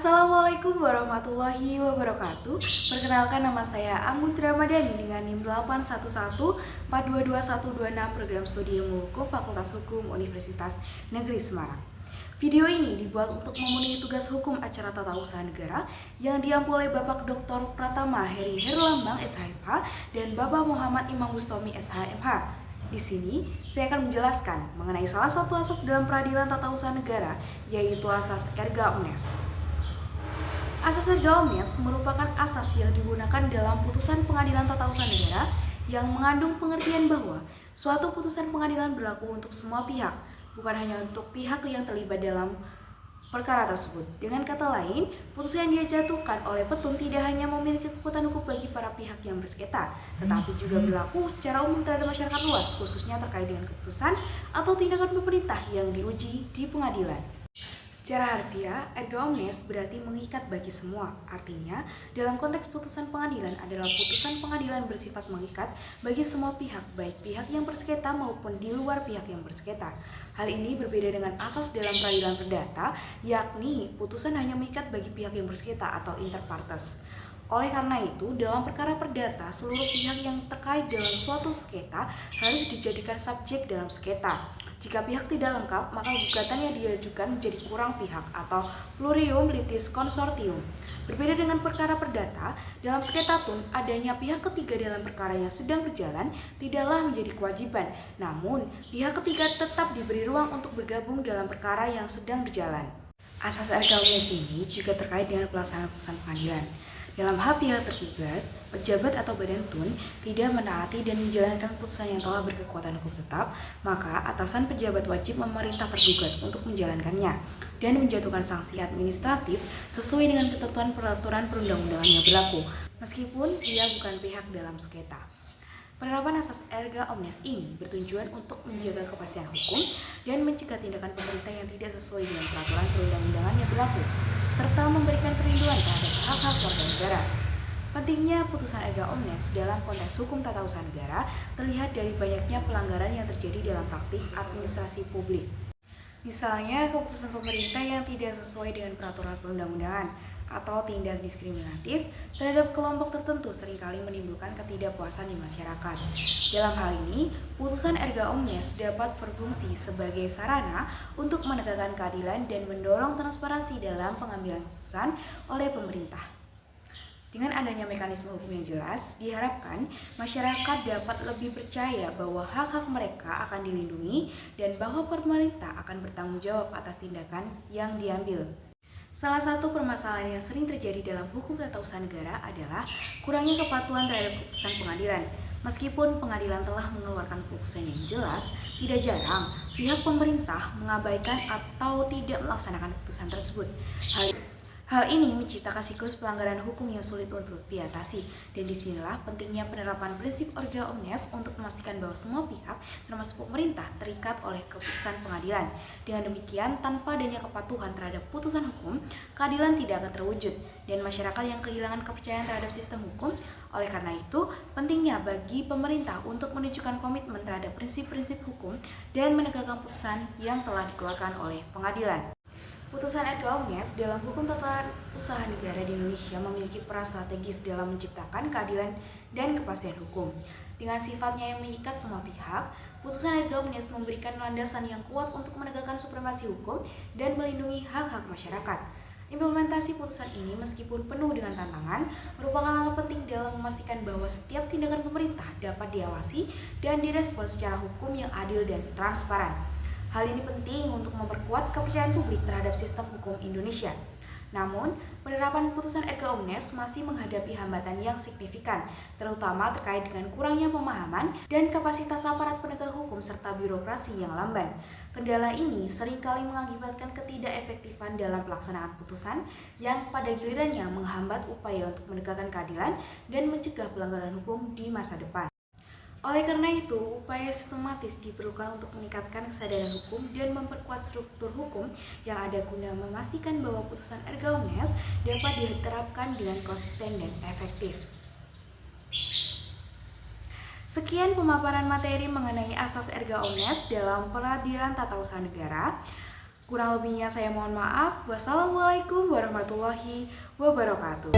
Assalamualaikum warahmatullahi wabarakatuh. Perkenalkan, nama saya Anggun Ramadhani dengan NIM 811422126 Program Studi Ilmu Hukum Fakultas Hukum Universitas Negeri Semarang. Video ini dibuat untuk memenuhi tugas hukum acara tata usaha negara yang diampu oleh Bapak Dr. Pratama Heri Herlambang SHMH dan Bapak Muhammad Imam Bustomi SHMH. Di sini, saya akan menjelaskan mengenai salah satu asas dalam peradilan tata usaha negara, yaitu asas erga omnes. Asas erga omnes merupakan asas yang digunakan dalam putusan pengadilan tata usaha negara yang mengandung pengertian bahwa suatu putusan pengadilan berlaku untuk semua pihak, bukan hanya untuk pihak yang terlibat dalam perkara tersebut. Dengan kata lain, putusan yang dijatuhkan oleh petun tidak hanya memiliki kekuatan hukum bagi para pihak yang bersengketa, tetapi juga berlaku secara umum terhadap masyarakat luas, khususnya terkait dengan keputusan atau tindakan pemerintah yang diuji di pengadilan. Secara harfiah, erga omnes berarti mengikat bagi semua. Artinya, dalam konteks putusan pengadilan adalah putusan pengadilan bersifat mengikat bagi semua pihak, baik pihak yang bersengketa maupun di luar pihak yang bersengketa. Hal ini berbeda dengan asas dalam peradilan perdata, yakni putusan hanya mengikat bagi pihak yang bersengketa atau inter partes. Oleh karena itu, dalam perkara perdata, seluruh pihak yang terkait dalam suatu sengketa harus dijadikan subjek dalam sengketa. Jika pihak tidak lengkap, maka gugatan yang diajukan menjadi kurang pihak atau plurium litis consortium. Berbeda dengan perkara perdata, dalam sengketa pun adanya pihak ketiga dalam perkara yang sedang berjalan tidaklah menjadi kewajiban. Namun, pihak ketiga tetap diberi ruang untuk bergabung dalam perkara yang sedang berjalan. Asas erga omnes ini juga terkait dengan pelaksanaan putusan pengadilan. Dalam hal pihak tergugat, pejabat atau badan tun tidak menaati dan menjalankan putusan yang telah berkekuatan hukum tetap, maka atasan pejabat wajib memerintah tergugat untuk menjalankannya dan menjatuhkan sanksi administratif sesuai dengan ketentuan peraturan perundang-undangan yang berlaku, meskipun ia bukan pihak dalam sengketa. Penerapan asas erga omnes ini bertujuan untuk menjaga kepastian hukum dan mencegah tindakan pemerintah yang tidak sesuai dengan peraturan perundang-undangan yang berlaku, serta memberikan perlindungan terhadap hak-hak warga negara. Pentingnya putusan erga omnes dalam konteks hukum tata usaha negara terlihat dari banyaknya pelanggaran yang terjadi dalam praktik administrasi publik. Misalnya, keputusan pemerintah yang tidak sesuai dengan peraturan perundang-undangan atau tindak diskriminatif terhadap kelompok tertentu seringkali menimbulkan ketidakpuasan di masyarakat. Dalam hal ini, putusan erga omnes dapat berfungsi sebagai sarana untuk menegakkan keadilan dan mendorong transparansi dalam pengambilan keputusan oleh pemerintah. Dengan adanya mekanisme hukum yang jelas, diharapkan masyarakat dapat lebih percaya bahwa hak-hak mereka akan dilindungi dan bahwa pemerintah akan bertanggung jawab atas tindakan yang diambil. Salah satu permasalahan yang sering terjadi dalam hukum tata usaha negara adalah kurangnya kepatuhan terhadap keputusan pengadilan. Meskipun pengadilan telah mengeluarkan putusan yang jelas, tidak jarang pihak pemerintah mengabaikan atau tidak melaksanakan putusan tersebut. Hal ini menciptakan siklus pelanggaran hukum yang sulit untuk diatasi, dan disinilah pentingnya penerapan prinsip erga omnes untuk memastikan bahwa semua pihak, termasuk pemerintah, terikat oleh keputusan pengadilan. Dengan demikian, tanpa adanya kepatuhan terhadap putusan hukum, keadilan tidak akan terwujud, dan masyarakat yang kehilangan kepercayaan terhadap sistem hukum. Oleh karena itu, pentingnya bagi pemerintah untuk menunjukkan komitmen terhadap prinsip-prinsip hukum dan menegakkan putusan yang telah dikeluarkan oleh pengadilan. Putusan erga omnes dalam hukum tata usaha negara di Indonesia memiliki peran strategis dalam menciptakan keadilan dan kepastian hukum. Dengan sifatnya yang mengikat semua pihak, putusan erga omnes memberikan landasan yang kuat untuk menegakkan supremasi hukum dan melindungi hak-hak masyarakat. Implementasi putusan ini meskipun penuh dengan tantangan, merupakan langkah penting dalam memastikan bahwa setiap tindakan pemerintah dapat diawasi dan direspon secara hukum yang adil dan transparan. Hal ini penting untuk memperkuat kepercayaan publik terhadap sistem hukum Indonesia. Namun, penerapan putusan erga omnes masih menghadapi hambatan yang signifikan, terutama terkait dengan kurangnya pemahaman dan kapasitas aparat penegak hukum serta birokrasi yang lamban. Kendala ini seringkali mengakibatkan ketidakefektifan dalam pelaksanaan putusan yang pada gilirannya menghambat upaya untuk menegakkan keadilan dan mencegah pelanggaran hukum di masa depan. Oleh karena itu, upaya sistematis diperlukan untuk meningkatkan kesadaran hukum dan memperkuat struktur hukum yang ada guna memastikan bahwa putusan erga omnes dapat diterapkan dengan konsisten dan efektif. Sekian pemaparan materi mengenai asas erga omnes dalam peradilan tata usaha negara. Kurang lebihnya saya mohon maaf. Wassalamualaikum warahmatullahi wabarakatuh.